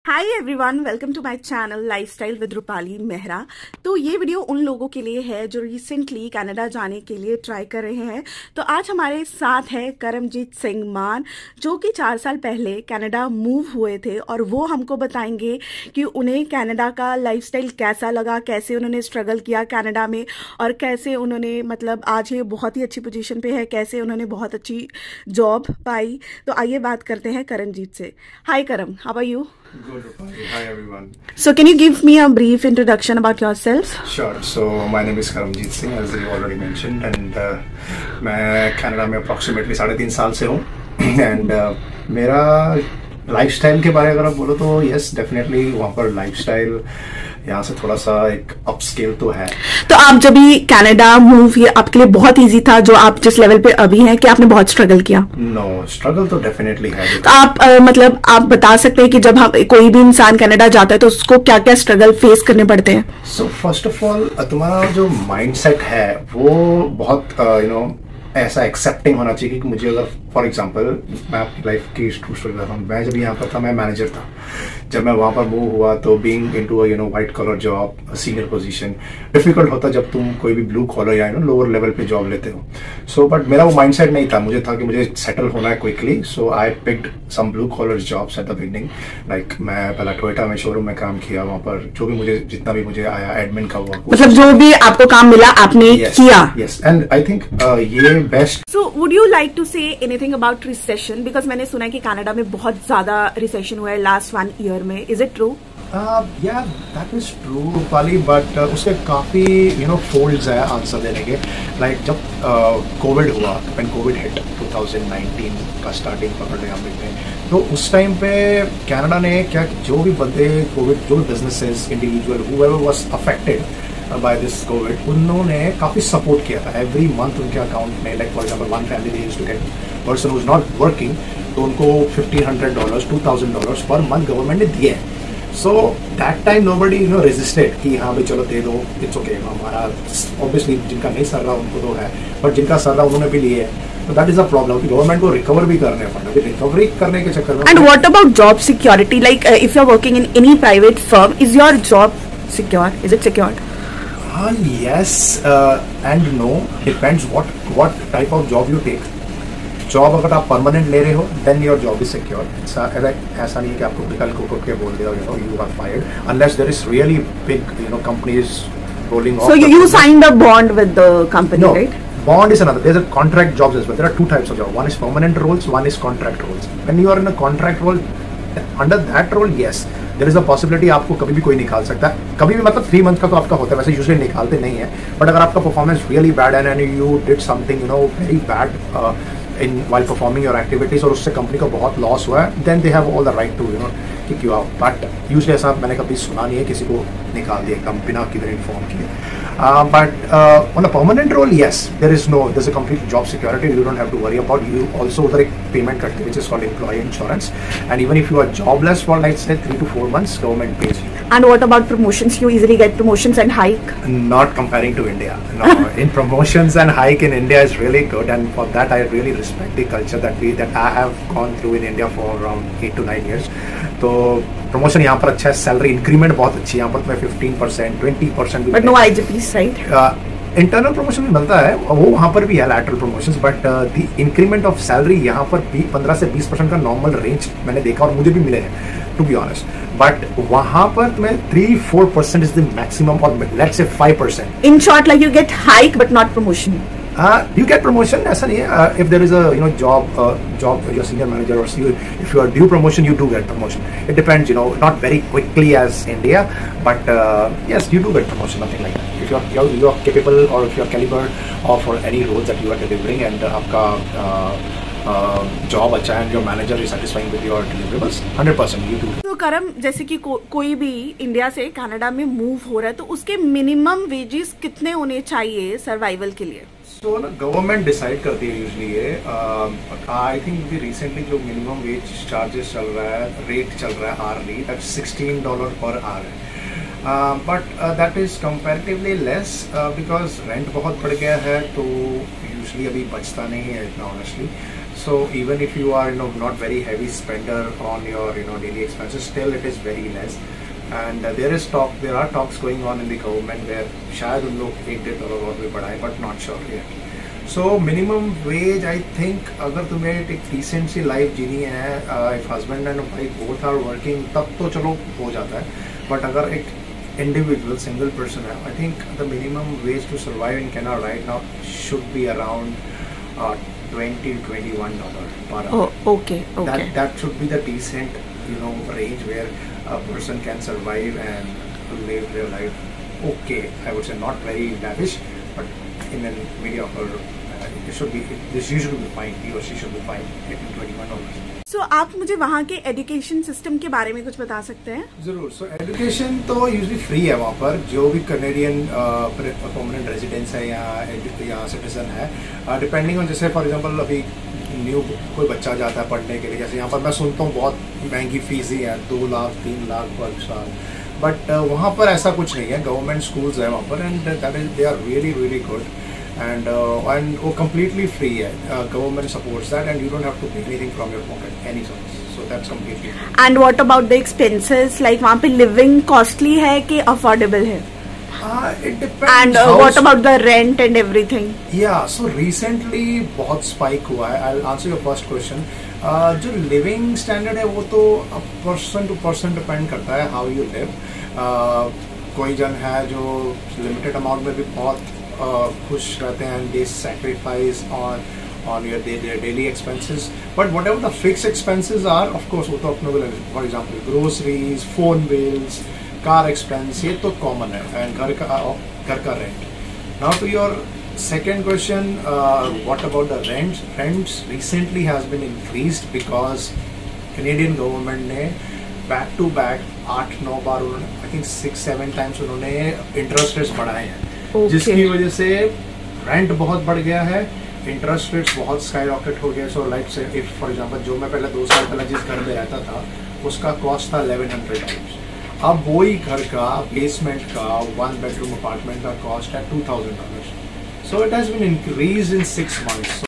Hi everyone, welcome to my channel lifestyle with Rupali Mehra. तो ये video उन लोगों के लिए है जो रिसेंटली कनाडा जाने के लिए ट्राई कर रहे हैं। तो आज हमारे साथ है करमजीत सिंह मान, जो कि 4 साल पहले कनाडा मूव हुए थे और वो हमको बताएंगे कि उन्हें कनाडा का लाइफस्टाइल कैसा लगा, कैसे उन्होंने स्ट्रगल किया कनाडा में और कैसे उन्होंने आज ये बहुत ही अच्छी पोजीशन पे है, कैसे उन्होंने बहुत अच्छी जॉब पाई। तो आइए बात करते हैं करमजीत से। Hi Karam, how are you? Good, Rupali. Hi, everyone. So, can you give me a brief introduction about yourself? Sure. So, my name is Karamjeet Singh, as you already mentioned, and मैं Canada में approximately 3.5 साल से हूँ, and मेरा lifestyle के बारे में अगर आप बोलो तो yes, definitely वहाँ पर लाइफस्टाइल यहाँ से थोड़ा सा एक अपस्केल तो है। तो आप जब भी कनाडा मूव, ये आपके लिए बहुत इजी था जो आप जिस लेवल पे अभी हैं, कि आपने बहुत स्ट्रगल किया? नो, स्ट्रगल तो डेफिनेटली है। तो आप आप बता सकते हैं कि जब हम कोई भी इंसान कनाडा जाता है तो उसको क्या क्या स्ट्रगल फेस करने पड़ते हैं? सो फर्स्ट ऑफ ऑल तुम्हारा जो माइंडसेट है वो बहुत ऐसा एक्सेप्टिंग होना चाहिए कि मुझे अगर फॉर एग्जांपल मैं अपनी लाइफ की ट्रू स्टोरी बता रहा हूँ। मैं जब यहाँ पर था, मैं मैनेजर था। जब मैं वहाँ पर मूव हुआ तो being into white collar job, senior position, difficult होता जब तुम कोई भी ब्लू कॉलर या लोअर लेवल पे जॉब लेते हो। सो बट मेरा वो माइंडसेट नहीं था। मुझे था कि मुझे सेटल होना है quickly. So I picked some blue collar jobs at the beginning. Like मैं पहला टोयोटा में शोरूम में काम किया। वहाँ पर जो भी मुझे जितना भी मुझे आया एडमिन का हुआ, मतलब जो भी आपको काम मिला आपने किया। यस, एंड आई थिंक ये best. So would you like to say anything about recession? Because मैंने सुना है कि कनाडा में बहुत ज्यादा रिसेशन हुआ है लास्ट 1 ईयर में। Is it true? Yeah, that is true, Rupali, but उसके काफ़ी फोल्ड्स है आंसर देने के। लाइक जब कोविड हुआ, when COVID hit 2019 का स्टार्टिंग पकड़ लिया हमने, तो उस टाइम पे कनाडा ने क्या, जो भी बंदे कोविड, जो भी businesses, individual, whoever was affected by this COVID, उन्होंने काफ़ी सपोर्ट किया था। एवरी मंथ उनके अकाउंट में, like for example one family they used to get, person who is not working, तो उनको $1,500 $2,000 पर मंथ गवर्नमेंट ने दिए हैं। So that time nobody resisted कि हाँ भाई चलो दे दो, इट्स ओके। हमारा ऑब्वियसली जिनका नहीं सर रहा उनको तो है, बट जिनका सर रहा उन्होंने भी लिए है। तो दैट इज अ प्रॉब्लम कि गवर्नमेंट को रिकवर भी करने हैं फंड, अभी रिकवरी करने के चक्कर में। And what about job security? Like if you are working in any private firm, is your job secure? Is it secured? Yes and no, depends what type of job you take. Job अगर आप permanent ले रहे हो then your job is secure. ऐसा नहीं है कि आपको कल को के बोल दिया you are fired, unless there is really big companies rolling off. So you signed a bond with the company, no, right? Bond is another. There's a contract jobs as well. There are 2 types of jobs. One is permanent roles, one is contract roles. When you are in a contract role, under that role, yes, there is a possibility आपको कभी भी कोई निकाल सकता है। कभी भी मतलब 3 मंथ का तो आपका होता है, वैसे यूजुअली निकालते नहीं है। बट अगर आपका performance really bad and you did something very bad in while performing your activities और उससे कंपनी को बहुत लॉस हुआ है, then they have all the right to kick you out. But usually ऐसा मैंने कभी सुना नहीं है किसी को निकाल दिया बिना किधर इन्फॉर्म किए। But on a permanent role, yes, there's a complete job security. You don't have to worry about. You also उधर एक payment करते हैं which is called employee insurance, and even if you are jobless for like say 3 to 4 months, government pays you. And what about promotions? You easily get promotions and hike? Not comparing to India. No, in promotions and hike in India is really good, and for that I really respect the culture that I have gone through in India for around 8 to 9 years. तो promotion यहाँ पर अच्छा है, salary increment बहुत अच्छी है यहाँ पर। तुम्हें 15% 20% भी, but no IGPs, right? Internal promotion भी मिलता है, वो वहाँ पर भी है lateral promotions, but the increment of salary यहाँ पर 15 से 20% का नॉर्मल रेंज मैंने देखा और मुझे भी मिले हैं टू बी ऑनेस्ट। बट वहाँ पर तुम्हें 3-4% इज द मैक्सिमम, और let's say 5%। In short, like you get hike but not promotion. You get promotion, ऐसा नहीं है। If there is a job you're senior manager, or if you are due promotion, you do get promotion. It depends, not very quickly as India, but yes, you do get promotion, nothing like that. If you are capable, or if you are caliber for any roles that you are delivering, and आपका job अच्छा है, and your manager is satisfying with your deliverables, 100% you do. तो करम, जैसे कि कोई भी India से कनाडा में मूव हो रहा है तो उसके मिनिमम वेजेस कितने होने चाहिए सर्वाइवल के लिए? सो ना गवर्नमेंट डिसाइड करती है यूजली ये। आई थिंक रिसेंटली जो मिनिमम वेज चार्जेस चल रहा है, रेट चल रहा है आरली, दैट $16 पर आवर है। But that is comparatively less because rent बहुत बढ़ गया है, तो यूजली अभी बचता नहीं है इतना honestly. So even if you are not very heavy spender on your daily expenses, still it is very less. And there are talks going on in the government where शायद उन लोग $1-1.5 और भी बढ़ाएं, but not sure yet. So minimum wage, I think अगर तुम्हें एक decent सी life जीनी है, if husband and wife both are working, तब तो चलो हो जाता है. But अगर एक individual single person है, I think the minimum wage to survive in Canada right now should be around $20-21 per hour. Oh, okay. That should be the decent, range where a person can survive and live their life. Okay, I would say not very lavish, but in a mediocre. This usually be fine. He or she should be fine getting $21. So आप मुझे वहाँ के education system के बारे में कुछ बता सकते हैं? जरूर. सो एजुकेशन तो यूजली फ्री है वहाँ पर. जो भी कनेडियन परमानेंट रेजिडेंस है या सिटीजन है, डिपेंडिंग ऑन, जैसे फॉर एग्जांपल अभी न्यू कोई बच्चा जाता है पढ़ने के लिए, जैसे यहाँ पर मैं सुनता हूँ बहुत महंगी फीस ही है, 2 लाख 3 लाख पर साल. बट वहाँ पर ऐसा कुछ नहीं है. गवर्नमेंट स्कूल्स है वहाँ पर, and they are really good. And वो completely free है. Government supports that, and you don't have to pay anything from your pocket, any cents. So that's completely free. And what about the expenses? Like वहाँ पे living costly है कि affordable है? It depends. And what about the rent and everything? Yeah, so recently बहुत spike हुआ है. I'll answer your first question. जो living standard है वो तो person to person depend करता है how you live. कोई जन है जो limited amount में भी बहुत खुश रहते हैं, and they sacrifice on your daily expenses. But whatever the fixed expenses are, of course, वो तो अपने को, for example, groceries, phone bills, car expense, ये तो common है, and घर का rent. Now to your second question, what about the rents? Rents recently has been increased because Canadian government ने back to back 8-9 bar, I think 6-7 times उन्होंने interest rates बढ़ाए हैं. Okay. जिसकी वजह से रेंट बहुत बढ़ गया है, इंटरेस्ट रेट्स बहुत स्काई रॉकेट हो गया. सो लाइक से इफ फॉर एग्जांपल जो मैं पहले 2 साल पहले जिस घर में रहता था उसका कॉस्ट था $1,100. अब वही घर का बेसमेंट का 1 bedroom अपार्टमेंट का कॉस्ट है $2,000. So it has been increase in 6 months.